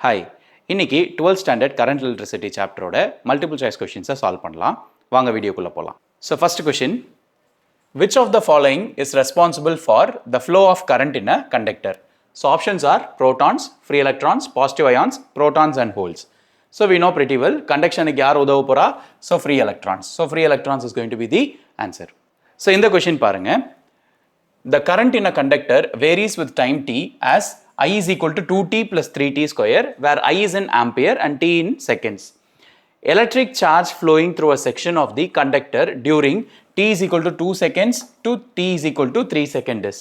Hi, இன்னைக்கு 12th standard current electricity chapter ஓட multiple choice questions solve பண்ணலாம். வாங்க வீடியோக்குள்ள போலாம். So first question, which of the following is responsible for the flow of current in a conductor? So options are protons, free electrons, positive ions, protons and holes. So we know pretty well, conduction க்கு யார் உதவ போறா? So free electrons. So free electrons is going to be the answer. So இந்த question பாருங்க. The current in a conductor varies with time t as I is equal to 2t plus 3t square, where I is in ampere and t in seconds. Electric charge flowing through a section of the conductor during t is equal to 2 seconds to t is equal to 3 seconds.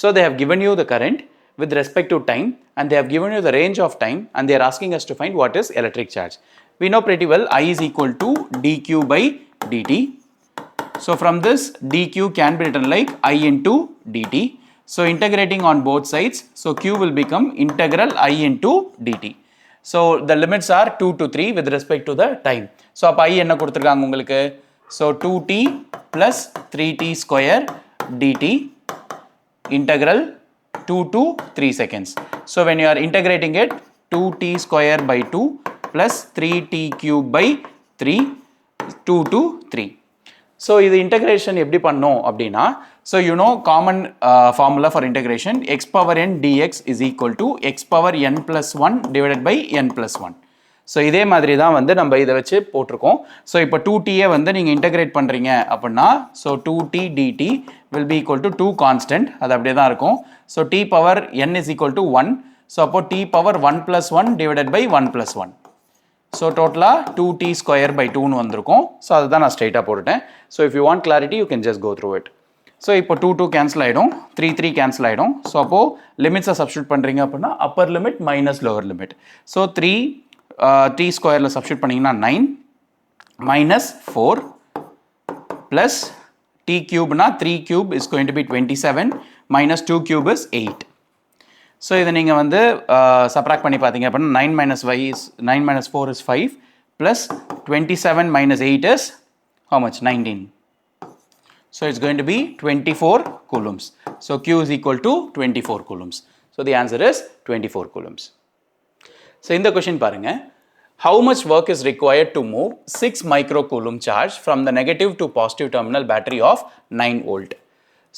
So they have given you the current with respect to time and they have given you the range of time and they are asking us to find what is electric charge. We know pretty well I is equal to dq by dt. So from this dq can be written like I into dt. So integrating on both sides, so q will become integral I into dt. So the limits are 2 to 3 with respect to the time. So அப்ப I என்ன கொடுத்திருக்காங்க உங்களுக்கு? So 2t plus 3t square dt integral 2 to 3 seconds. So when you are integrating it, 2t square by 2 plus 3t cube by 3, 2 to 3. So இது integration எப்படி பண்ணோம் அப்படின்னா, so you know common formula for integration, x power n dx is equal to x power n plus 1 divided by n plus 1. So இதே மாதிரி தான் வந்து நம்ம இதை வச்சு போட்டிருக்கோம். So இப்போ 2tயை வந்து நீங்கள் integrate பண்ணுறீங்க அப்படின்னா, so 2t dt will be equal to 2 constant, அது அப்படியே தான் இருக்கும். So t power n is equal to 1, so அப்போ t power 1 plus 1 divided by 1 plus 1. So total 2t square by 2 னு வந்திருக்கும். So அதுதான் நான் ஸ்ட்ரைட்டாக போட்டுட்டேன். So if you want clarity, you can just go through it. So இப்போ 2 cancel ஆகிடும், 3 cancel ஆகிடும். So அப்போ லிமிட்ஸை சப்ஸ்டியூட் பண்ணுறீங்க அப்படின்னா upper limit minus lower limit. So 3 ஸ்கொயரில் சப்ஸ்டியூட் பண்ணிங்கன்னா 9 மைனஸ் 4 ப்ளஸ் t cube னா 3 cube is going to be 27 minus 2 cube is 8. So இதை நீங்கள் வந்து சப்ராக்ட் பண்ணி பார்த்தீங்க அப்படின்னா 9 minus 4 is 5 plus 27 minus 8 is how much? 19. So it's going to be 24 coulombs. So Q is equal to 24 coulombs. So the answer is 24 coulombs. So in the question பாருங்க, how much work is required to move 6 microcoulomb charge from the negative to positive terminal battery of 9 volt?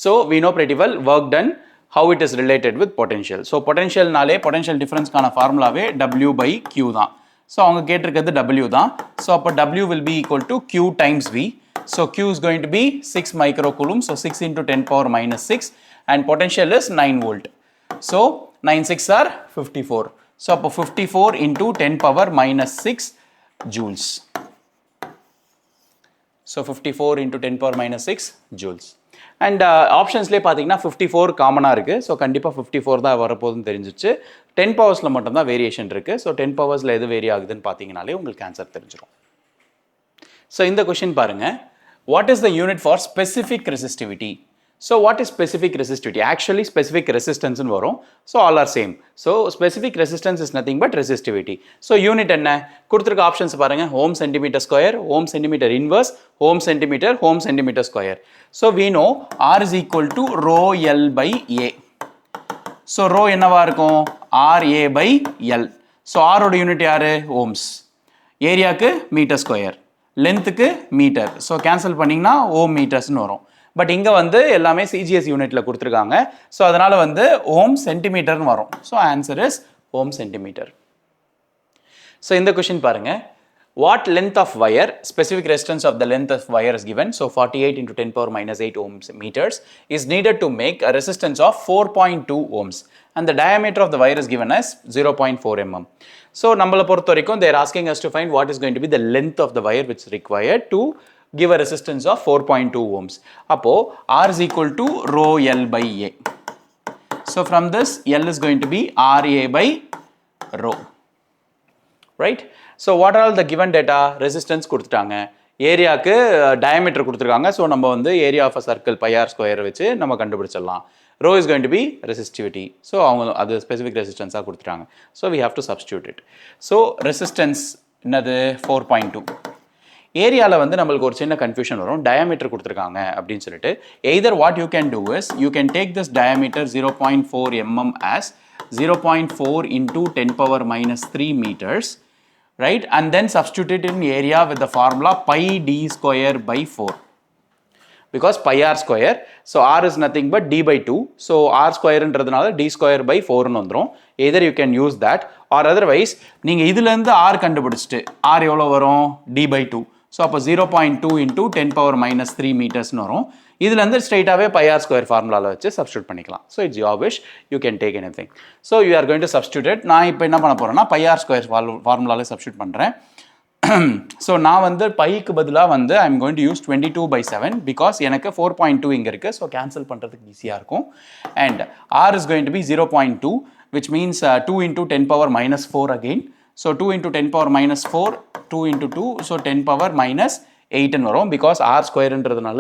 So we know pretty well work done, how it is related with potential. So potential நாலே potential difference கான ஃபார்முலாவே W by Q தான். So அவங்க கேட்டிருக்கிறது W தான். So அப்போ W will be equal to Q times V. So Q is going to be 6 microcoulomb. So 6 into 10 power minus 6 and potential is 9 volt. So 9 6 are 54. So அப்போ 54 into 10 power minus 6 joules. So 54 into 10 power minus 6 joules. And ஆப்ஷன்ஸ்லேயே பார்த்தீங்கன்னா 54 காமனாக இருக்குது. So கண்டிப்பாக 54 தான் வரப்போகுதுன்னு தெரிஞ்சிச்சு. 10 பவர்ஸில் மட்டும்தான் variation இருக்குது. ஸோ 10 பவர்ஸில் எது வேரி ஆகுதுன்னு பார்த்தீங்கனாலே உங்களுக்கு ஆன்சர் தெரிஞ்சிடும். ஸோ இந்த கொஷின் பாருங்கள், what is the unit for specific resistivity? So what is specific resistivity? Actually specific ரெசிஸ்டன்ஸ்னு வரும். So all are same. So specific resistance is nothing but resistivity. So unit என்ன கொடுத்துருக்க ஆப்ஷன்ஸ் பாருங்கள், ohm centimetre square, ohm centimetre inverse, ohm centimetre square. So we know R is equal to rho L by A. So rho என்னவா இருக்கும்? RA by L. So R ஓட unit யாரு? Ohms. ஏரியாவுக்கு metre square, லென்த்துக்கு metre. So cancel பண்ணிங்கன்னா ohm மீட்டர்ஸ்னு வரும். But இங்கே வந்து எல்லாமே சிஜிஎஸ் யூனிட்டில் கொடுத்துருக்காங்க. ஸோ அதனால் வந்து ஓம் சென்டிமீட்டர்னு வரும். So answer is ohm centimetre. So இந்த கொஷின் பாருங்க, what length of wire, specific resistance of the length of wire is given, so 48 into 10 power minus 8 ohms meters is needed to make a resistance of 4.2 ohms and the diameter of the wire is given as 0.4 mm. So நம்மளை பொறுத்த வரைக்கும் they are asking us to find what is going to be the length of the wire which is required to give a resistance of 4.2 ohms. அப்போ R is equal to rho L by A. So from this L is going to be RA by rho, right? So what are all the given data? Resistance கொடுத்துட்டாங்க, ஏரியாவுக்கு diameter கொடுத்துருக்காங்க. So நம்ம வந்து area of a circle pi r square வச்சு நம்ம கண்டுபிடிச்சிடலாம். Rho is going to be resistivity. So அவங்க அது ஸ்பெசிஃபிக் ரெசிஸ்டன்ஸாக கொடுத்துட்டாங்க. So we have to substitute it. So resistance என்னது? 4.2. ஏரியாவில் வந்து நம்மளுக்கு ஒரு சின்ன கன்ஃபியூஷன் வரும், டயாமீட்டர் கொடுத்துருக்காங்க அப்படின்னு சொல்லிட்டு. Either what you can do is you can take this diameter 0.4 mm as 0.4 into 10 power minus 3 meters, right? And then substitute it in area with the formula pi d square by 4. Because pi r square, so r is nothing but d by 2, so r square என்றதுனால d square by 4 னு வந்துரும். Either you can use that or otherwise நீங்க இதுல இருந்து r கண்டுபிடிச்சிட்டு r எவ்வளவு வரும் d by 2, so அப்போ 0.2 into 10 power minus 3 meters னு வரும். இதுல இருந்து ஸ்ட்ரைட்டாவே pi r square ஃபார்முலால வச்சு சப்ஸ்டிட்யூட் பண்ணிக்கலாம். So it's your wish, you can take anything. So you are going to substitute it. நான் இப்போ என்ன பண்ண போறேன்னா pi r square ஃபார்முலால சப்ஸ்டிட்யூட் பண்றேன். So நான் வந்து பைக்கு பதிலா வந்து I am going to use 22/7 because எனக்கு 4.2 இங்க இருக்கு, so cancel பண்றதுக்கு ஈஸியா இருக்கும். And r is going to be 0.2, which means 2 into 10 power minus 4 again. So 2 into 10 power minus 4, 2 into 2, so 10 power minus 8 ன்னு வரும் because r square ன்றதுனால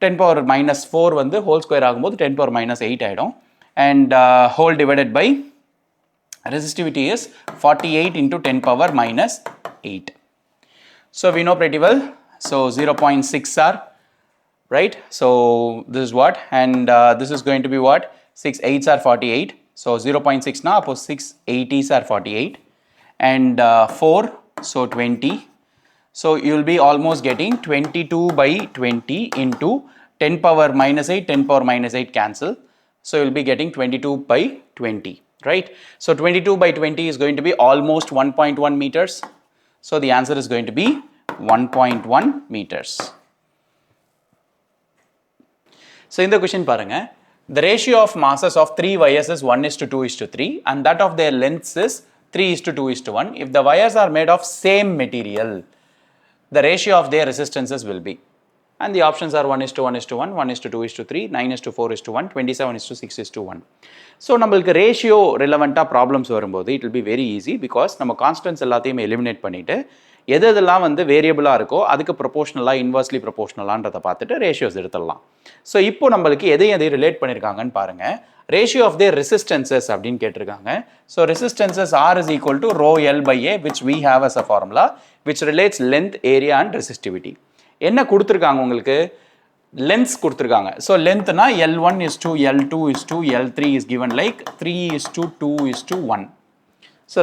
10 power minus 4 வந்து whole square ஆகும்போது 10 power minus 8 ஆயிடும். And whole divided by resistivity is 48 into 10 power minus 8. So we know pretty well, so 0.6 r, right? So this is what, and this is going to be what, 6 8s are 48, so 0.6 now, 6 80s are 48, and 4, so 20, so you will be almost getting 22/20 into 10 power minus 8, 10 power minus 8 cancel, so you will be getting 22/20, right? So 22/20 is going to be almost 1.1 meters. So the answer is going to be 1.1 meters. So in the question paranga, the ratio of masses of 3 wires is 1:2:3 and that of their lengths is 3:2:1. If the wires are made of same material, the ratio of their resistances will be. And the options are 1:1:1, 1:2:3, 9:4:1, 27:6:1. So நம்மளுக்கு ratio ரிலவெண்ட்டாக problems வரும்போது it will be very easy because நம்ம constants எல்லாத்தையும் eliminate பண்ணிவிட்டு எதெல்லாம் வந்து வேரியபிளாக இருக்கோ அதுக்கு ப்ரொபோஷனலாக inversely ப்ரொபோஷனலான்றதை பார்த்துட்டு ரேஷியோஸ் எடுத்துடலாம். ஸோ இப்போ நம்மளுக்கு எதையும் ரிலேட் பண்ணியிருக்காங்கன்னு பாருங்கள். ரேஷியோ ஆஃப் தேர் ரெசிஸ்டன்சஸ் அப்படின்னு கேட்டிருக்காங்க. So resistances R is equal to rho L by A which we have as a formula which relates length, area and resistivity. என்ன கொடுத்துருக்காங்க உங்களுக்கு, லென்த்ஸ் கொடுத்துருக்காங்க. ஸோ லென்த்னா L1 is to L2 is to L3 is given like 3:2:1. So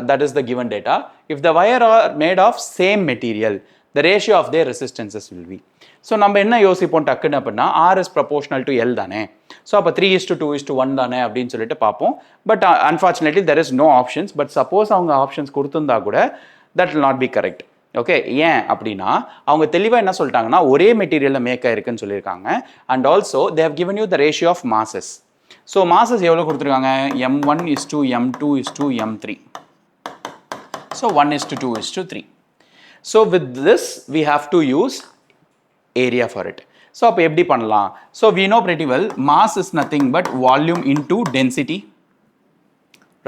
that is the given data. If the wire are made of same material, the ratio of their resistances will be. So நம்ம என்ன யோசிப்போம் டக்குன்னு அப்படின்னா R is proportional to L தானே, so அப்போ 3:2:1 தானே அப்படின்னு சொல்லிட்டு பார்ப்போம். But unfortunately there is no options. But suppose அவங்க ஆப்ஷன்ஸ் கொடுத்துருந்தா கூட that will not be correct. Okay, ஏன் அப்படின்னா அவங்க தெளிவாக என்ன சொல்லிட்டாங்கன்னா ஒரே மெட்டீரியலில் மேக் ஆயிருக்குன்னு சொல்லியிருக்காங்க. And also they have given you the ratio of masses. So masses எவ்வளோ கொடுத்துருக்காங்க, M1 is to M2 is to M3. So 1:2:3. So with this we have to use area for it. So அப்போ எப்படி பண்ணலாம், so we know pretty well mass is nothing but volume into density.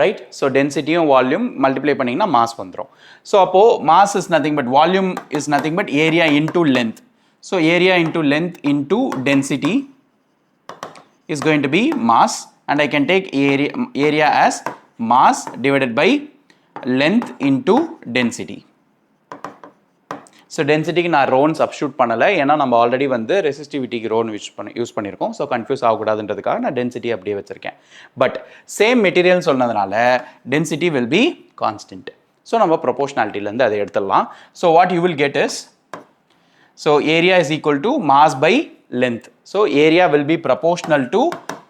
Right? So density and volume multiply பண்ணீங்கன்னா mass வந்துரும். So அப்போ mass is nothing but volume is nothing but area into length. So area into length into density is going to be mass, and I can take area as mass divided by length into density. So டென்சிட்டிக்கு நான் ரோன் substitute பண்ணலை, ஏன்னா நம்ம already வந்து ரெசிஸ்டிவிட்டிக்கு ரோன் use பண்ணியிருக்கோம். ஸோ கன்ஃபியூஸ் ஆகக்கூடாதுன்றதுக்காக நான் டென்சிட்டி அப்படியே வச்சுருக்கேன். பட் சேம் மெட்டீரியல் சொன்னதுனால density will be constant. So நம்ம ப்ரொபோஷனாலிட்டிலேருந்து அதை எடுத்துடலாம். So what you will get is, so area is equal to mass by length. So area will be proportional to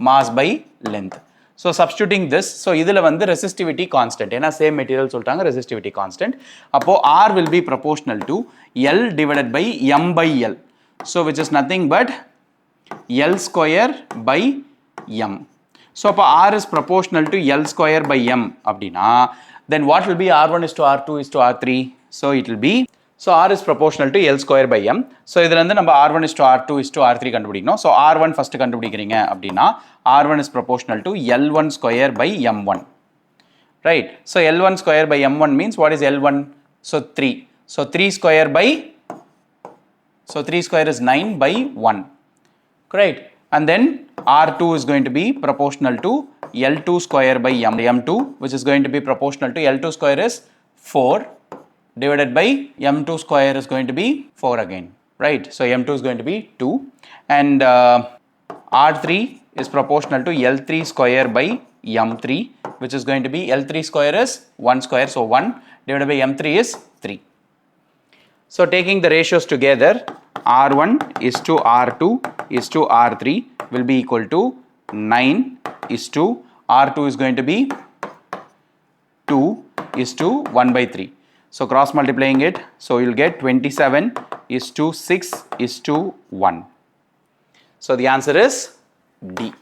mass by length. So substituting this, so இதில் வந்து resistivity constant, ஏன்னா same material சொல்லிட்டாங்க, resistivity constant. அப்போ R will be proportional to L divided by M by L. So which is nothing but L square by M. So அப்போ R is proportional to L square by M அப்படின்னா then what will be R1 is to R2 is to R3? So it will be, so R is proportional to L square by M. So இதில் வந்து நம்ம R1 is to R2 is to R3 கண்டுபிடிக்கணும். So R1 first கண்டுபிடிக்கிறீங்க அப்படின்னா R1 is proportional to L1 square by M1. Right? So L1 square by M1 means what is L1? So 3. So 3 square by, so 3 square is 9 by 1. Right? And then R2 is going to be proportional to L2 square by M2, which is going to be proportional to L2 square is 4. Divided by M2 square is going to be 4 again, right? So M2 is going to be 2, and R3 is proportional to L3 square by m3, which is going to be L3 square is 1 square, so 1 divided by m3 is 3. So taking the ratios together, R1 is to R2 is to R3 will be equal to 9 is to R2 is going to be 2 is to 1 by 3. So cross multiplying it, so you'll get 27 is to 6 is to 1. So the answer is D.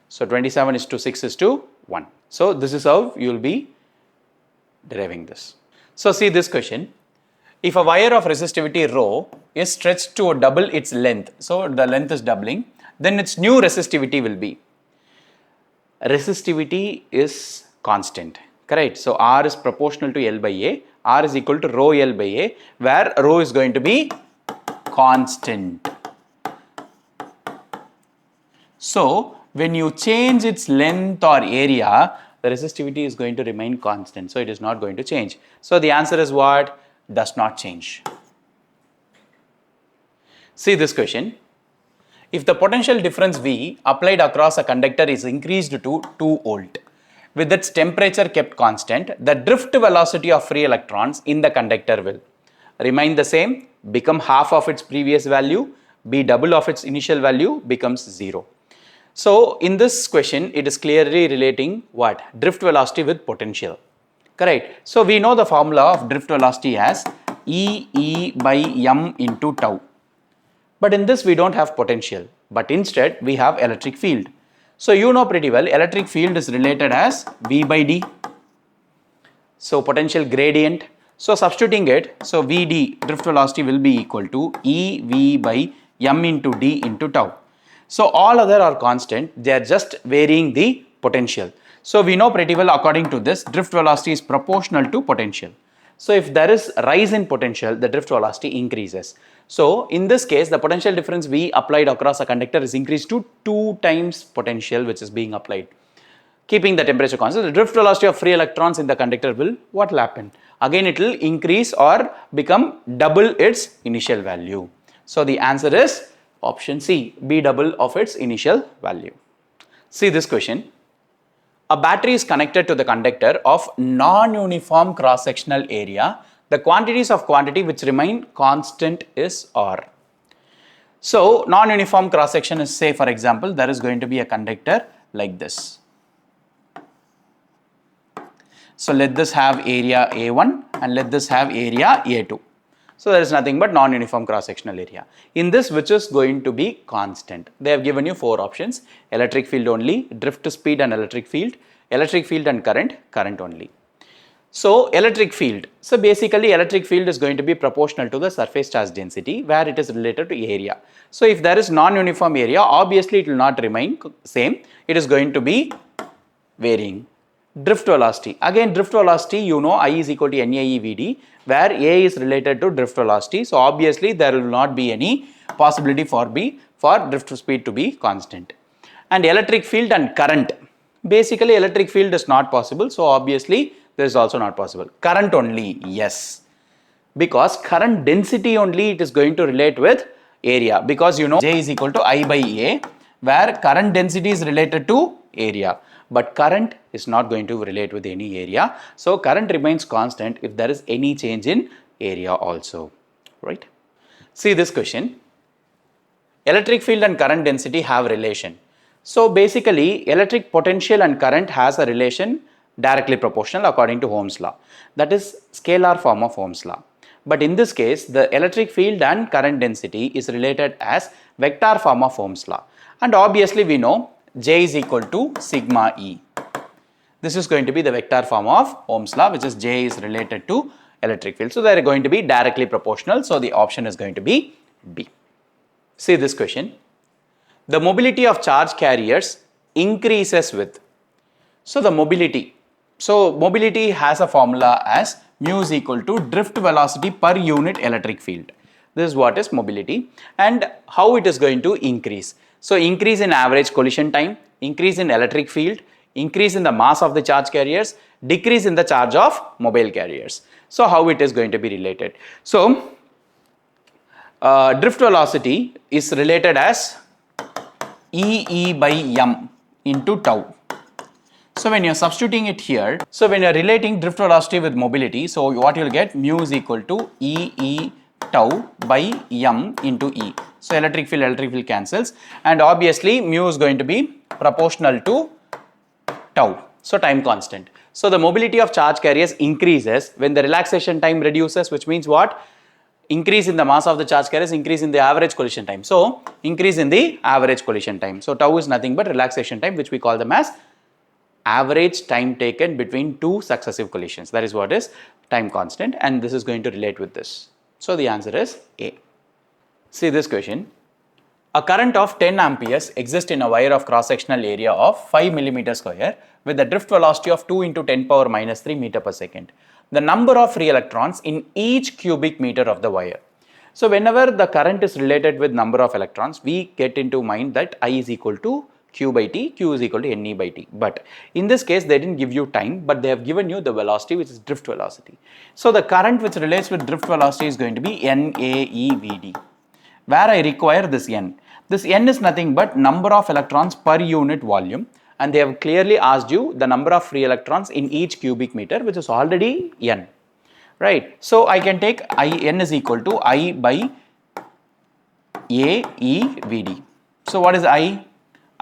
So 27 is to 6 is to 1. So this is how you will be deriving this. So see this question. If a wire of resistivity rho is stretched to double its length, so the length is doubling, then its new resistivity will be. Resistivity is constant, correct? So R is proportional to L by A, R is equal to rho L by A, where rho is going to be constant. So when you change its length or area, the resistivity is going to remain constant, so it is not going to change. So the answer is what? Does not change. See this question. If the potential difference V applied across a conductor is increased to 2 volt, with its temperature kept constant, the drift velocity of free electrons in the conductor will remain the same, become half of its previous value, be double of its initial value, becomes 0. So in this question, it is clearly relating what? Drift velocity with potential. Correct. So we know the formula of drift velocity as E by m into tau. But in this we don't have potential, but instead we have electric field. So you know pretty well electric field is related as V by D. So potential gradient. So substituting it, so Vd drift velocity will be equal to EV by m into D into tau. So all other are constant, they are just varying the potential. So we know pretty well according to this, drift velocity is proportional to potential. So if there is rise in potential, the drift velocity increases. So in this case, the potential difference V applied across a conductor is increased to 2 times potential which is being applied. Keeping the temperature constant, the drift velocity of free electrons in the conductor will, what will happen? Again it will increase or become double its initial value. So the answer is option C, be double of its initial value. See this question. A battery is connected to the conductor of non-uniform cross-sectional area. The quantities of quantity which remain constant is R. So non-uniform cross-section is, say for example, there is going to be a conductor like this. So let this have area A1 and let this have area A2. So there is nothing but non-uniform cross-sectional area. In this, which is going to be constant? They have given you 4 options: electric field only, drift speed and electric field and current, current only. So electric field. So basically electric field is going to be proportional to the surface charge density, where it is related to area. So if there is non-uniform area, obviously it will not remain same. It is going to be varying. Drift velocity. Again drift velocity, you know I is equal to NAEVD, where A is related to drift velocity. So obviously there will not be any possibility for drift speed to be constant. And electric field and current. Basically electric field is not possible. So obviously this is also not possible. Current only, yes. Because current density only it is going to relate with area. Because you know J is equal to I by A, where current density is related to area. But current is not going to relate with any area. So current remains constant if there is any change in area also, right? See this question. Electric field and current density have relation. So basically electric potential and current has a relation directly proportional according to Ohm's law. That is scalar form of Ohm's law. But in this case, the electric field and current density is related as vector form of Ohm's law. And obviously we know J is equal to sigma E. This is going to be the vector form of Ohm's law, which is J is related to electric field. So they are going to be directly proportional. So the option is going to be B. See this question. The mobility of charge carriers increases with. So the mobility. So mobility has a formula as mu is equal to drift velocity per unit electric field. This is what is mobility and how it is going to increase. So increase in average collision time, increase in electric field, increase in the mass of the charge carriers, decrease in the charge of mobile carriers. So how it is going to be related? So drift velocity is related as E by m into tau. So when you're substituting it here, so when you're relating drift velocity with mobility, so what you'll get, mu is equal to E tau by m into E. So electric field cancels, and obviously mu is going to be proportional to tau, so time constant. So the mobility of charge carriers increases when the relaxation time reduces, which means what? Increase in the mass of the charge carriers, increase in the average collision time. So increase in the average collision time. So tau is nothing but relaxation time, which we call them as average time taken between two successive collisions. That is what is time constant, and this is going to relate with this. So the answer is A. See this question. A current of 10 amperes exists in a wire of cross-sectional area of 5 mm square with a drift velocity of 2 into 10 power minus 3 meter per second. The number of free electrons in each cubic meter of the wire. So whenever the current is related with number of electrons, we get into mind that I is equal to Q by T, Q is equal to NE by T. But in this case, they didn't give you time, but they have given you the velocity, which is drift velocity. So the current which relates with drift velocity is going to be NAEVD, where I require this N. This N is nothing but number of electrons per unit volume, and they have clearly asked you the number of free electrons in each cubic meter, which is already N, right? So I can take N is equal to I by AEVD. So what is I?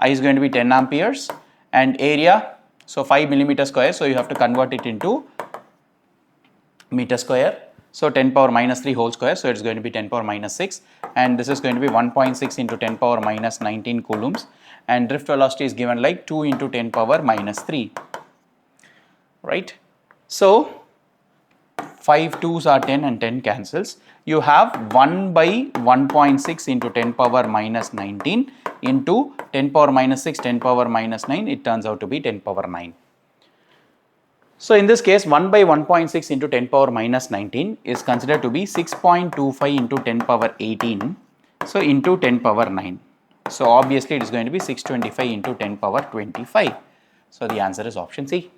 I is going to be 10 amperes, and area, so 5 millimeter square, so you have to convert it into meter square. So 10 power minus 3 whole square, so it's going to be 10 power minus 6, and this is going to be 1.6 into 10 power minus 19 coulombs, and drift velocity is given like 2 into 10 power minus 3, right? So 5 2s are 10 and 10 cancels. You have 1 by 1.6 into 10 power minus 19 into 10 power minus 6, 10 power minus 9, it turns out to be 10 power 9. So in this case, 1 by 1.6 into 10 power minus 19 is considered to be 6.25 into 10 power 18, so into 10 power 9. So obviously it is going to be 625 into 10 power 25. So the answer is option C.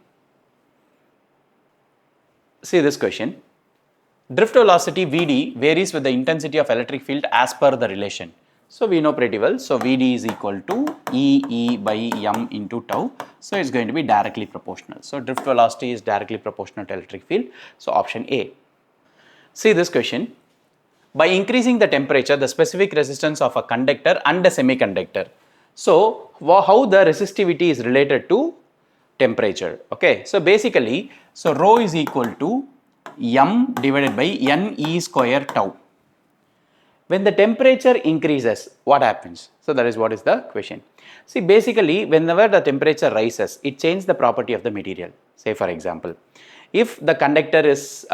See this question. Drift velocity Vd varies with the intensity of electric field as per the relation. So we know pretty well. So Vd is equal to E by m into tau. So it's going to be directly proportional. So drift velocity is directly proportional to electric field. So option A. See this question. By increasing the temperature, the specific resistance of a conductor and a semiconductor. So how the resistivity is related to temperature. Okay. So basically, so rho is equal to m divided by Ne square tau. When the temperature increases, what happens? So that is what is the question. See, basically, whenever the temperature rises, it changes the property of the material. Say for example, if the conductor is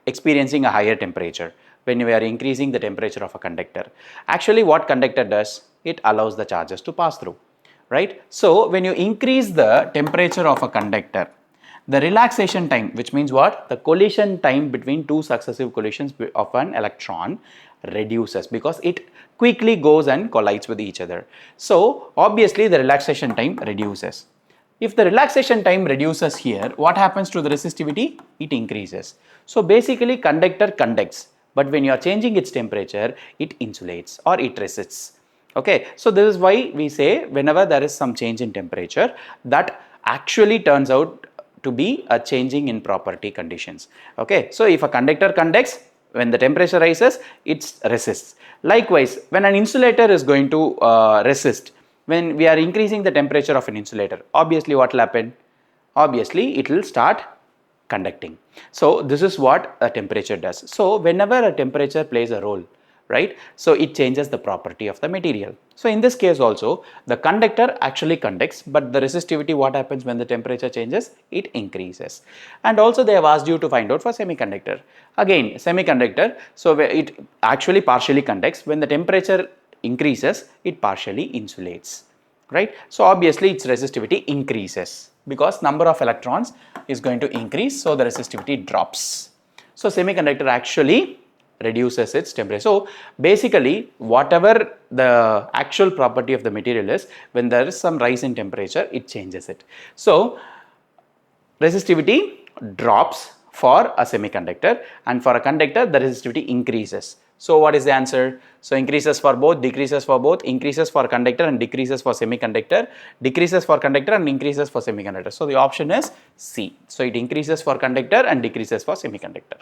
experiencing a higher temperature, when we are increasing the temperature of a conductor, actually what conductor does? It allows the charges to pass through, right? So when you increase the temperature of a conductor, the relaxation time, which means what? The collision time between two successive collisions of an electron reduces because it quickly goes and collides with each other. So obviously the relaxation time reduces. If the relaxation time reduces here, what happens to the resistivity? It increases. So basically conductor conducts, but when you are changing its temperature, it insulates or it resists. Okay, so this is why we say whenever there is some change in temperature, that actually turns out to be a changing in property conditions. Okay, so if a conductor conducts, when the temperature rises, it resists. Likewise, when an insulator is going to resist, when we are increasing the temperature of an insulator, obviously what will happen? Obviously, it will start conducting. So this is what a temperature does. So whenever a temperature plays a role, right? So it changes the property of the material. So in this case also, the conductor actually conducts, but the resistivity, what happens when the temperature changes? It increases. And also they have asked you to find out for semiconductor. Again, semiconductor, so it actually partially conducts. When the temperature increases, it partially insulates, right? So obviously its resistivity increases because number of electrons is going to increase, so the resistivity drops. So semiconductor actually reduces its temperature. So basically whatever the actual property of the material is, when there is some rise in temperature, it changes it. So resistivity drops for a semiconductor, and for a conductor the resistivity increases. So what is the answer? So increases for both, decreases for both, increases for conductor and decreases for semiconductor, decreases for conductor and increases for semiconductor. So the option is C. So it increases for conductor and decreases for semiconductor.